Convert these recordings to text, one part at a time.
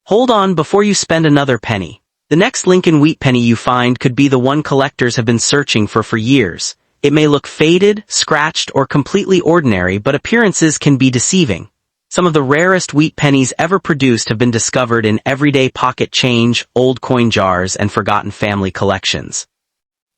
Hold on before you spend another penny. The next Lincoln Wheat Penny you find could be the one collectors have been searching for years. It may look faded, scratched, or completely ordinary, but appearances can be deceiving. Some of the rarest wheat pennies ever produced have been discovered in everyday pocket change, old coin jars, and forgotten family collections.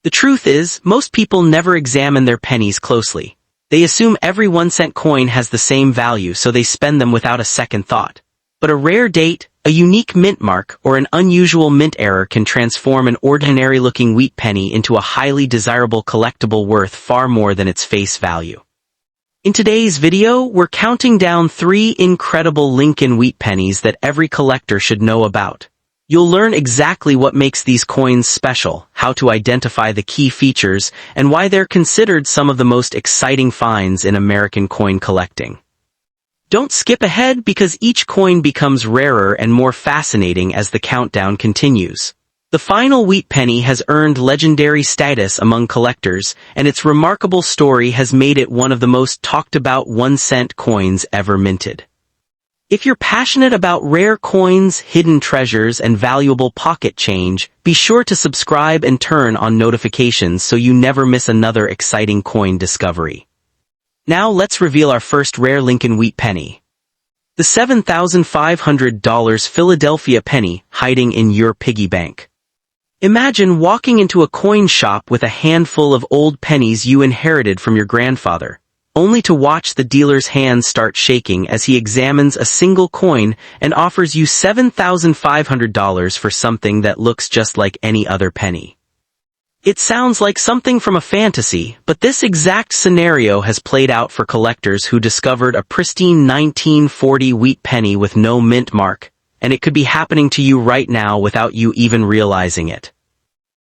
The truth is, most people never examine their pennies closely. They assume every 1-cent coin has the same value, so they spend them without a second thought. But a rare date, a unique mint mark, or an unusual mint error can transform an ordinary-looking wheat penny into a highly desirable collectible worth far more than its face value. In today's video, we're counting down 3 incredible Lincoln Wheat Pennies that every collector should know about. You'll learn exactly what makes these coins special, how to identify the key features, and why they're considered some of the most exciting finds in American coin collecting. Don't skip ahead because each coin becomes rarer and more fascinating as the countdown continues. The final wheat penny has earned legendary status among collectors, and its remarkable story has made it one of the most talked about 1-cent coins ever minted. If you're passionate about rare coins, hidden treasures, and valuable pocket change, be sure to subscribe and turn on notifications so you never miss another exciting coin discovery. Now let's reveal our first rare Lincoln Wheat Penny. The $7,500 Philadelphia penny hiding in your piggy bank. Imagine walking into a coin shop with a handful of old pennies you inherited from your grandfather, only to watch the dealer's hands start shaking as he examines a single coin and offers you $7,500 for something that looks just like any other penny. It sounds like something from a fantasy, but this exact scenario has played out for collectors who discovered a pristine 1940 wheat penny with no mint mark, and it could be happening to you right now without you even realizing it.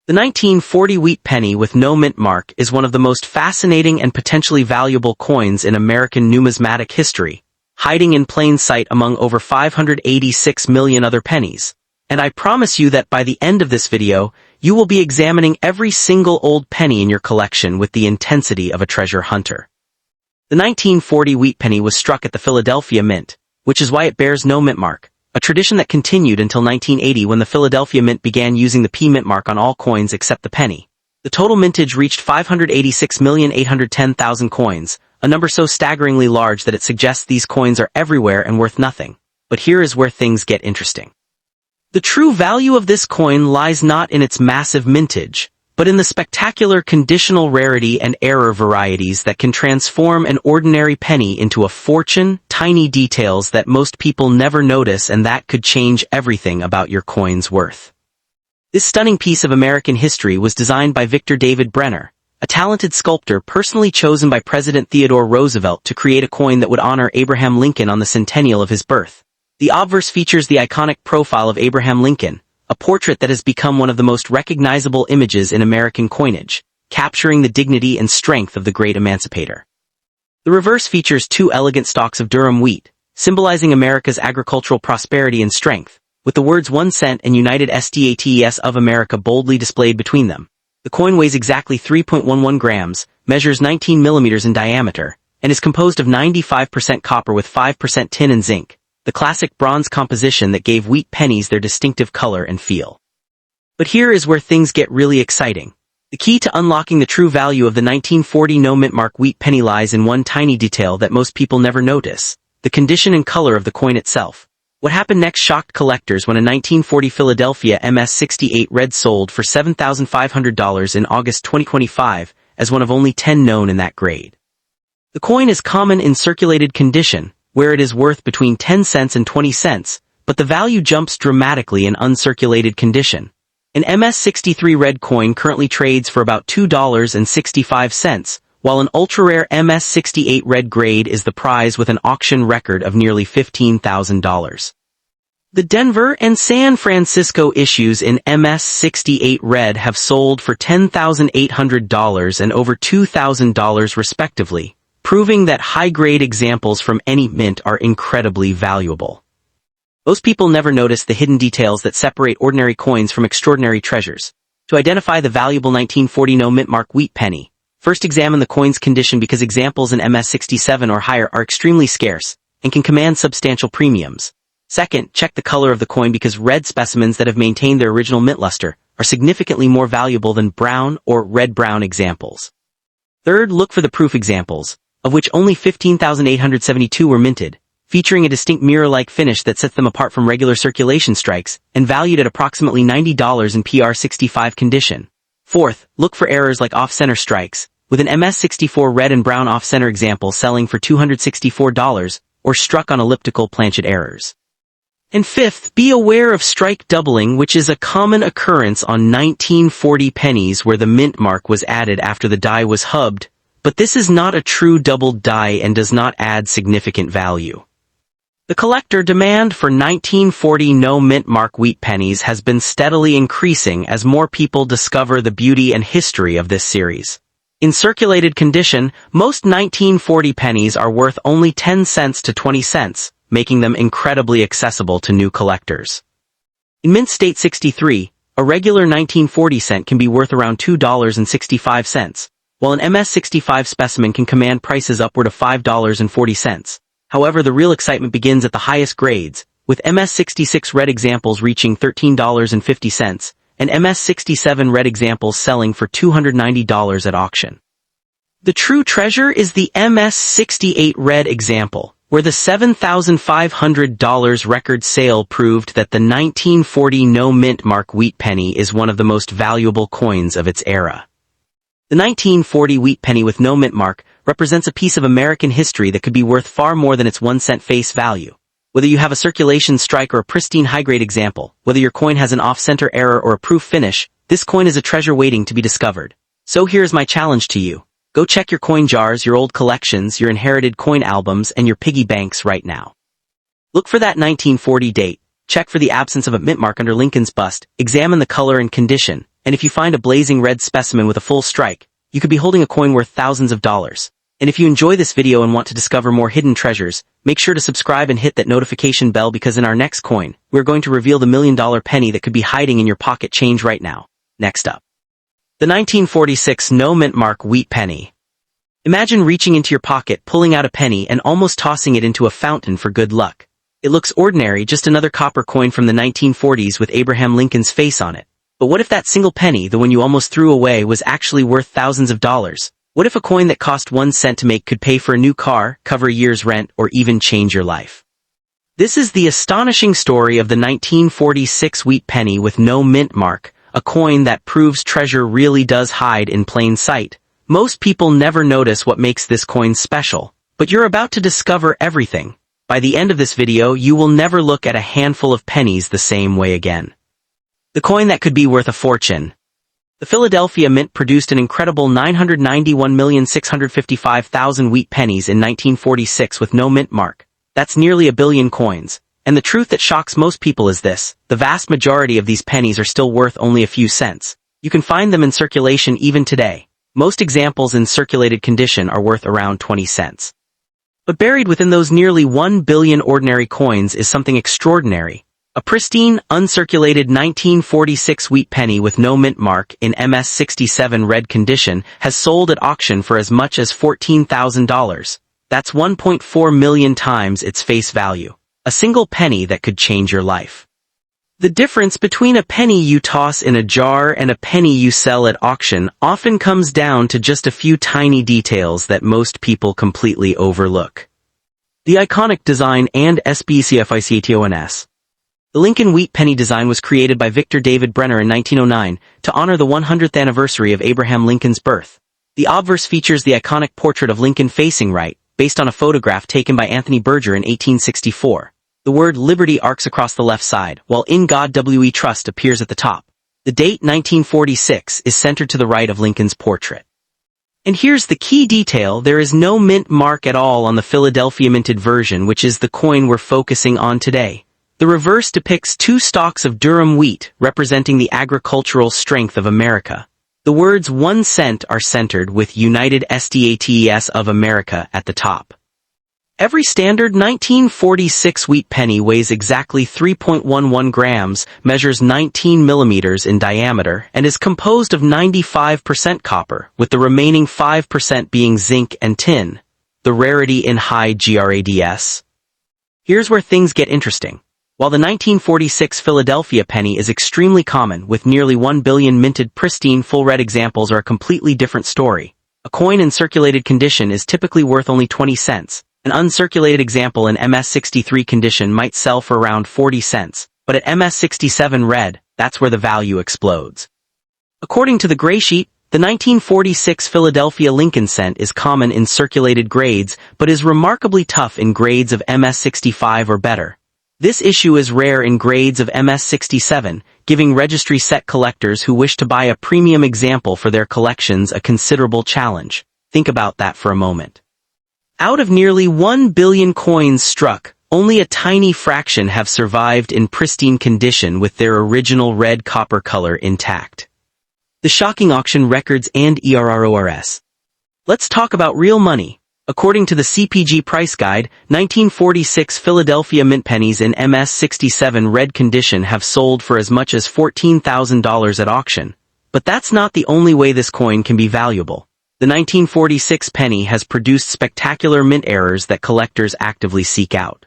The 1940 wheat penny with no mint mark is one of the most fascinating and potentially valuable coins in American numismatic history, hiding in plain sight among over 586 million other pennies. And I promise you that by the end of this video, you will be examining every single old penny in your collection with the intensity of a treasure hunter. The 1940 wheat penny was struck at the Philadelphia Mint, which is why it bears no mint mark, a tradition that continued until 1980 when the Philadelphia Mint began using the P mint mark on all coins except the penny. The total mintage reached 586,810,000 coins, a number so staggeringly large that it suggests these coins are everywhere and worth nothing. But here is where things get interesting. The true value of this coin lies not in its massive mintage, but in the spectacular conditional rarity and error varieties that can transform an ordinary penny into a fortune, tiny details that most people never notice and that could change everything about your coin's worth. This stunning piece of American history was designed by Victor David Brenner, a talented sculptor personally chosen by President Theodore Roosevelt to create a coin that would honor Abraham Lincoln on the centennial of his birth. The obverse features the iconic profile of Abraham Lincoln, a portrait that has become one of the most recognizable images in American coinage, capturing the dignity and strength of the great emancipator. The reverse features 2 elegant stalks of durum wheat, symbolizing America's agricultural prosperity and strength, with the words 1 cent and United States of America boldly displayed between them. The coin weighs exactly 3.11 grams, measures 19 millimeters in diameter, and is composed of 95% copper with 5% tin and zinc, the classic bronze composition that gave wheat pennies their distinctive color and feel. But here is where things get really exciting. The key to unlocking the true value of the 1940 no mint mark wheat penny lies in one tiny detail that most people never notice: the condition and color of the coin itself. What happened next shocked collectors when a 1940 Philadelphia MS-68 red sold for $7,500 in August 2025, as one of only 10 known in that grade. The coin is common in circulated condition, where it is worth between 10 cents and 20 cents, but the value jumps dramatically in uncirculated condition. An MS-63 red coin currently trades for about $2.65, while an ultra-rare MS-68 red grade is the prize with an auction record of nearly $15,000. The Denver and San Francisco issues in MS-68 red have sold for $10,800 and over $2,000 respectively, proving that high-grade examples from any mint are incredibly valuable. Most people never notice the hidden details that separate ordinary coins from extraordinary treasures. To identify the valuable 1940 no mint mark wheat penny, first examine the coin's condition because examples in MS-67 or higher are extremely scarce and can command substantial premiums. Second, check the color of the coin because red specimens that have maintained their original mint luster are significantly more valuable than brown or red-brown examples. Third, look for the proof examples, of which only 15,872 were minted, featuring a distinct mirror-like finish that sets them apart from regular circulation strikes, and valued at approximately $90 in PR65 condition. Fourth, look for errors like off-center strikes, with an MS64 red and brown off-center example selling for $264, or struck on elliptical planchet errors. And fifth, be aware of strike doubling, which is a common occurrence on 1940 pennies where the mint mark was added after the die was hubbed, but this is not a true doubled die and does not add significant value. The collector demand for 1940 no mint mark wheat pennies has been steadily increasing as more people discover the beauty and history of this series. In circulated condition, most 1940 pennies are worth only 10 cents to 20 cents, making them incredibly accessible to new collectors. In mint state 63, a regular 1940 cent can be worth around $2.65, while an MS65 specimen can command prices upward of $5.40. However, the real excitement begins at the highest grades, with MS66 red examples reaching $13.50, and MS67 red examples selling for $290 at auction. The true treasure is the MS68 red example, where the $7,500 record sale proved that the 1940 no mint mark wheat penny is one of the most valuable coins of its era. The 1940 wheat penny with no mint mark represents a piece of American history that could be worth far more than its 1 cent face value. Whether you have a circulation strike or a pristine high-grade example, whether your coin has an off-center error or a proof finish, this coin is a treasure waiting to be discovered. So here's my challenge to you. Go check your coin jars, your old collections, your inherited coin albums, and your piggy banks right now. Look for that 1940 date, check for the absence of a mint mark under Lincoln's bust, examine the color and condition, and if you find a blazing red specimen with a full strike, you could be holding a coin worth thousands of dollars. And if you enjoy this video and want to discover more hidden treasures, make sure to subscribe and hit that notification bell because in our next coin, we're going to reveal the $1 million penny that could be hiding in your pocket change right now. Next up. The 1946 no mint mark wheat penny. Imagine reaching into your pocket, pulling out a penny, and almost tossing it into a fountain for good luck. It looks ordinary, just another copper coin from the 1940s with Abraham Lincoln's face on it. But what if that single penny, the one you almost threw away, was actually worth thousands of dollars? What if a coin that cost 1 cent to make could pay for a new car, cover a year's rent, or even change your life? This is the astonishing story of the 1946 wheat penny with no mint mark, a coin that proves treasure really does hide in plain sight. Most people never notice what makes this coin special, but you're about to discover everything. By the end of this video, you will never look at a handful of pennies the same way again. The coin that could be worth a fortune. The Philadelphia Mint produced an incredible 991,655,000 wheat pennies in 1946 with no mint mark. That's nearly a billion coins. And the truth that shocks most people is this: the vast majority of these pennies are still worth only a few cents. You can find them in circulation even today. Most examples in circulated condition are worth around 20 cents. But buried within those nearly 1 billion ordinary coins is something extraordinary. A pristine, uncirculated 1946 wheat penny with no mint mark in MS67 red condition has sold at auction for as much as $14,000. That's 1.4 million times its face value. A single penny that could change your life. The difference between a penny you toss in a jar and a penny you sell at auction often comes down to just a few tiny details that most people completely overlook. The iconic design and SBCFICATONS. The Lincoln Wheat Penny design was created by Victor David Brenner in 1909 to honor the 100th anniversary of Abraham Lincoln's birth. The obverse features the iconic portrait of Lincoln facing right, based on a photograph taken by Anthony Berger in 1864. The word Liberty arcs across the left side, while In God We Trust appears at the top. The date 1946 is centered to the right of Lincoln's portrait. And here's the key detail: there is no mint mark at all on the Philadelphia minted version, which is the coin we're focusing on today. The reverse depicts 2 stalks of Durham wheat, representing the agricultural strength of America. The words 1 cent are centered with United States of America at the top. Every standard 1946 wheat penny weighs exactly 3.11 grams, measures 19 millimeters in diameter, and is composed of 95% copper, with the remaining 5% being zinc and tin. The rarity in high grads. Here's where things get interesting. While the 1946 Philadelphia penny is extremely common, with nearly 1 billion minted pristine full red examples, are a completely different story. A coin in circulated condition is typically worth only 20 cents. An uncirculated example in MS63 condition might sell for around 40 cents, but at MS67 red, that's where the value explodes. According to the gray sheet, the 1946 Philadelphia Lincoln cent is common in circulated grades, but is remarkably tough in grades of MS65 or better. This issue is rare in grades of MS67, giving registry set collectors who wish to buy a premium example for their collections a considerable challenge. Think about that for a moment. Out of nearly 1 billion coins struck, only a tiny fraction have survived in pristine condition with their original red copper color intact. The shocking auction records and ERRORS. Let's talk about real money. According to the CPG price guide, 1946 Philadelphia mint pennies in MS67 red condition have sold for as much as $14,000 at auction. But that's not the only way this coin can be valuable. The 1946 penny has produced spectacular mint errors that collectors actively seek out.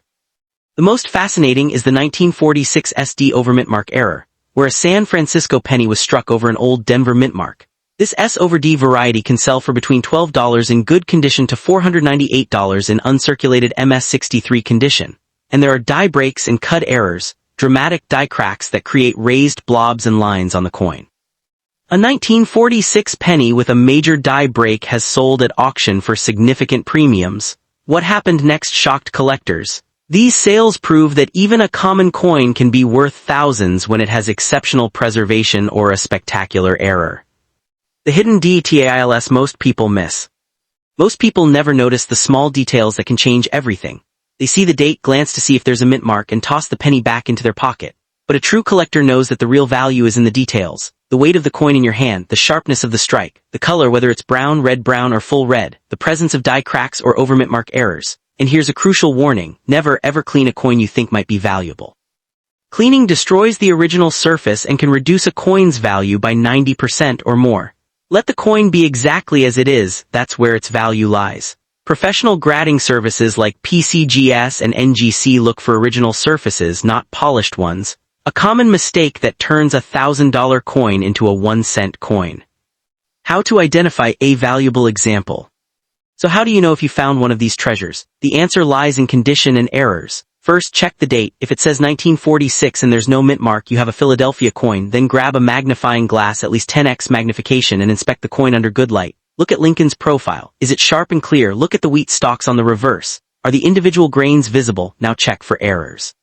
The most fascinating is the 1946 SD over mint mark error, where a San Francisco penny was struck over an old Denver mint mark. This S over D variety can sell for between $12 in good condition to $498 in uncirculated MS63 condition. And there are die breaks and cut errors, dramatic die cracks that create raised blobs and lines on the coin. A 1946 penny with a major die break has sold at auction for significant premiums. What happened next shocked collectors. These sales prove that even a common coin can be worth thousands when it has exceptional preservation or a spectacular error. The hidden details most people miss. Most people never notice the small details that can change everything. They see the date, glance to see if there's a mint mark, and toss the penny back into their pocket. But a true collector knows that the real value is in the details. The weight of the coin in your hand, the sharpness of the strike, the color, whether it's brown, or full red, the presence of die cracks or over mint mark errors. And here's a crucial warning: never ever clean a coin you think might be valuable. Cleaning destroys the original surface and can reduce a coin's value by 90% or more. Let the coin be exactly as it is, that's where its value lies. Professional grading services like PCGS and NGC look for original surfaces, not polished ones. A common mistake that turns a $1,000 coin into a 1-cent coin. How to identify a valuable example. So how do you know if you found one of these treasures? The answer lies in condition and errors. First, check the date. If it says 1946 and there's no mint mark, you have a Philadelphia coin. Then grab a magnifying glass, at least 10x magnification, and inspect the coin under good light. Look at Lincoln's profile. Is it sharp and clear? Look at the wheat stalks on the reverse. Are the individual grains visible? Now check for errors.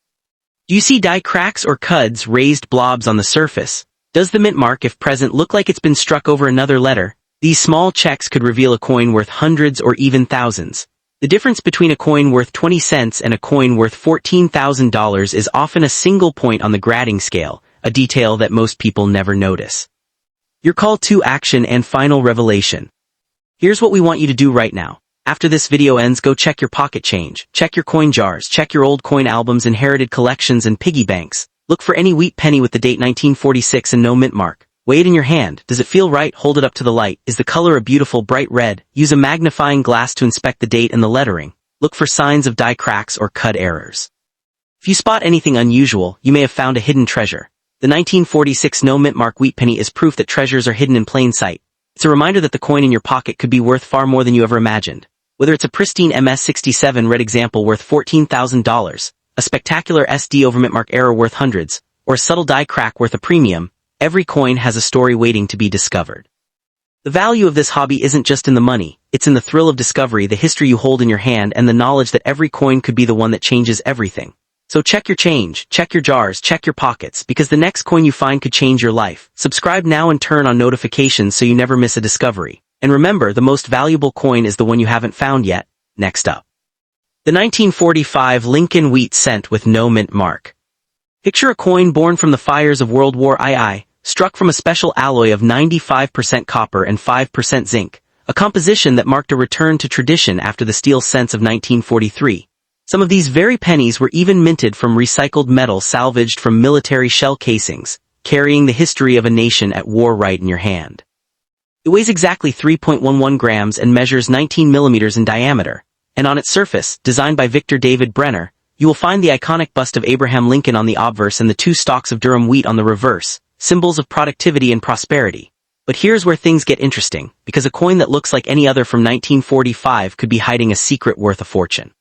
Do you see die cracks or cuds, raised blobs on the surface? Does the mint mark, if present, look like it's been struck over another letter? These small checks could reveal a coin worth hundreds or even thousands. The difference between a coin worth 20 cents and a coin worth $14,000 is often a single point on the grading scale, a detail that most people never notice. Your call to action and final revelation. Here's what we want you to do right now. After this video ends, go check your pocket change, check your coin jars, check your old coin albums, inherited collections, and piggy banks. Look for any wheat penny with the date 1946 and no mint mark. Weigh it in your hand. Does it feel right? Hold it up to the light. Is the color a beautiful bright red? Use a magnifying glass to inspect the date and the lettering. Look for signs of die cracks or cut errors. If you spot anything unusual, you may have found a hidden treasure. The 1946 no mint mark wheat penny is proof that treasures are hidden in plain sight. It's a reminder that the coin in your pocket could be worth far more than you ever imagined. Whether it's a pristine MS67 red example worth $14,000, a spectacular SD over mint mark error worth hundreds, or a subtle die crack worth a premium, every coin has a story waiting to be discovered. The value of this hobby isn't just in the money, it's in the thrill of discovery, the history you hold in your hand, and the knowledge that every coin could be the one that changes everything. So check your change, check your jars, check your pockets, because the next coin you find could change your life. Subscribe now and turn on notifications so you never miss a discovery. And remember, the most valuable coin is the one you haven't found yet. Next up. The 1945 Lincoln Wheat cent with no mint mark. Picture a coin born from the fires of World War II, struck from a special alloy of 95% copper and 5% zinc, a composition that marked a return to tradition after the steel cents of 1943. Some of these very pennies were even minted from recycled metal salvaged from military shell casings, carrying the history of a nation at war right in your hand. It weighs exactly 3.11 grams and measures 19 millimeters in diameter, and on its surface, designed by Victor David Brenner, you will find the iconic bust of Abraham Lincoln on the obverse and the 2 stalks of Durham wheat on the reverse, symbols of productivity and prosperity. But here's where things get interesting, because a coin that looks like any other from 1945 could be hiding a secret worth a fortune.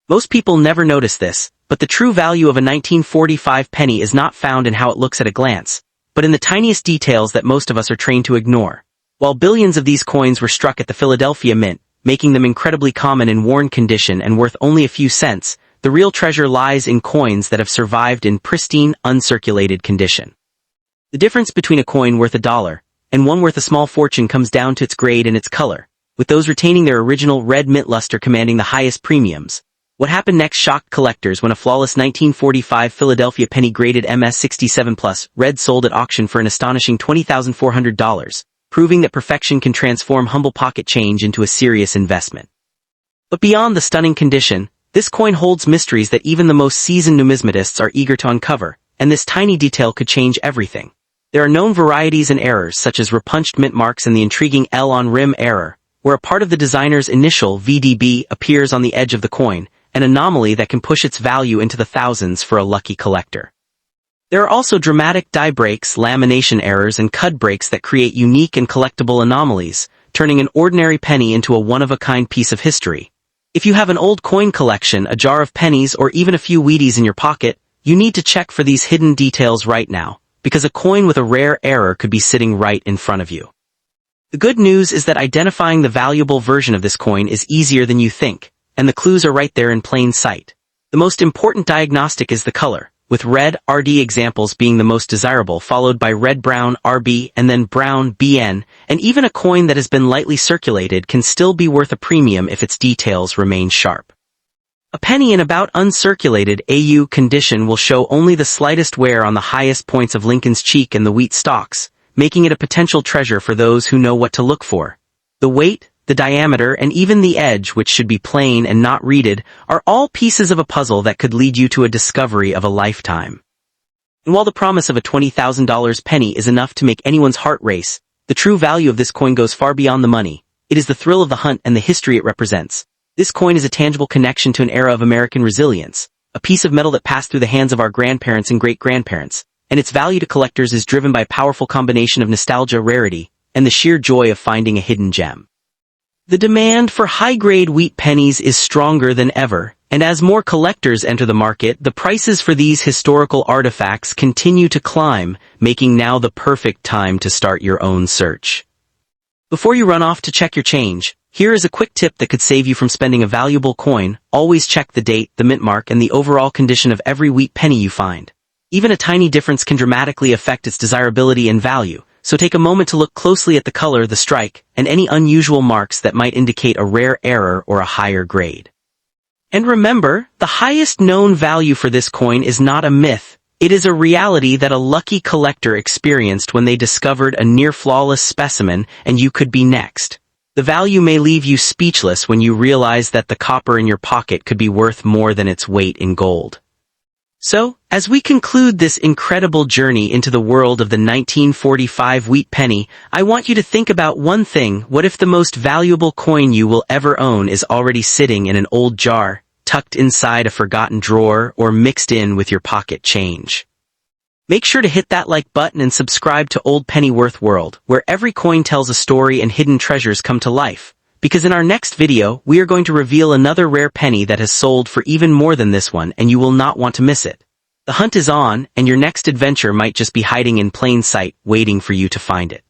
Most people never notice this, but the true value of a 1945 penny is not found in how it looks at a glance, but in the tiniest details that most of us are trained to ignore. While billions of these coins were struck at the Philadelphia Mint, making them incredibly common in worn condition and worth only a few cents, the real treasure lies in coins that have survived in pristine, uncirculated condition. The difference between a coin worth $1 and one worth a small fortune comes down to its grade and its color, with those retaining their original red mint luster commanding the highest premiums. What happened next shocked collectors when a flawless 1945 Philadelphia penny graded MS67+ red sold at auction for an astonishing $20,400, proving that perfection can transform humble pocket change into a serious investment. But beyond the stunning condition, this coin holds mysteries that even the most seasoned numismatists are eager to uncover, and this tiny detail could change everything. There are known varieties and errors such as repunched mint marks and the intriguing L on rim error, where a part of the designer's initial VDB appears on the edge of the coin, an anomaly that can push its value into the thousands for a lucky collector. There are also dramatic die breaks, lamination errors, and cud breaks that create unique and collectible anomalies, turning an ordinary penny into a one-of-a-kind piece of history. If you have an old coin collection, a jar of pennies, or even a few Wheaties in your pocket, you need to check for these hidden details right now, because a coin with a rare error could be sitting right in front of you. The good news is that identifying the valuable version of this coin is easier than you think, and the clues are right there in plain sight. The most important diagnostic is the color, with red RD examples being the most desirable, followed by red-brown RB and then brown BN, and even a coin that has been lightly circulated can still be worth a premium if its details remain sharp. A penny in about uncirculated AU condition will show only the slightest wear on the highest points of Lincoln's cheek and the wheat stalks, making it a potential treasure for those who know what to look for. The weight, the diameter, and even the edge, which should be plain and not reeded, are all pieces of a puzzle that could lead you to a discovery of a lifetime. And while the promise of a $20,000 penny is enough to make anyone's heart race, the true value of this coin goes far beyond the money. It is the thrill of the hunt and the history it represents. This coin is a tangible connection to an era of American resilience, a piece of metal that passed through the hands of our grandparents and great-grandparents, and its value to collectors is driven by a powerful combination of nostalgia, rarity, and the sheer joy of finding a hidden gem. The demand for high-grade wheat pennies is stronger than ever, and as more collectors enter the market, the prices for these historical artifacts continue to climb, making now the perfect time to start your own search. Before you run off to check your change, here is a quick tip that could save you from spending a valuable coin. Always check the date, the mint mark, and the overall condition of every wheat penny you find. Even a tiny difference can dramatically affect its desirability and value, so take a moment to look closely at the color, the strike, and any unusual marks that might indicate a rare error or a higher grade. And remember, the highest known value for this coin is not a myth. It is a reality that a lucky collector experienced when they discovered a near-flawless specimen, and you could be next. The value may leave you speechless when you realize that the copper in your pocket could be worth more than its weight in gold. So, as we conclude this incredible journey into the world of the 1945 wheat penny, I want you to think about one thing. What if the most valuable coin you will ever own is already sitting in an old jar, tucked inside a forgotten drawer, or mixed in with your pocket change? Make sure to hit that like button and subscribe to Old Pennyworth World, where every coin tells a story and hidden treasures come to life. Because in our next video, we are going to reveal another rare penny that has sold for even more than this one, and you will not want to miss it. The hunt is on, and your next adventure might just be hiding in plain sight, waiting for you to find it.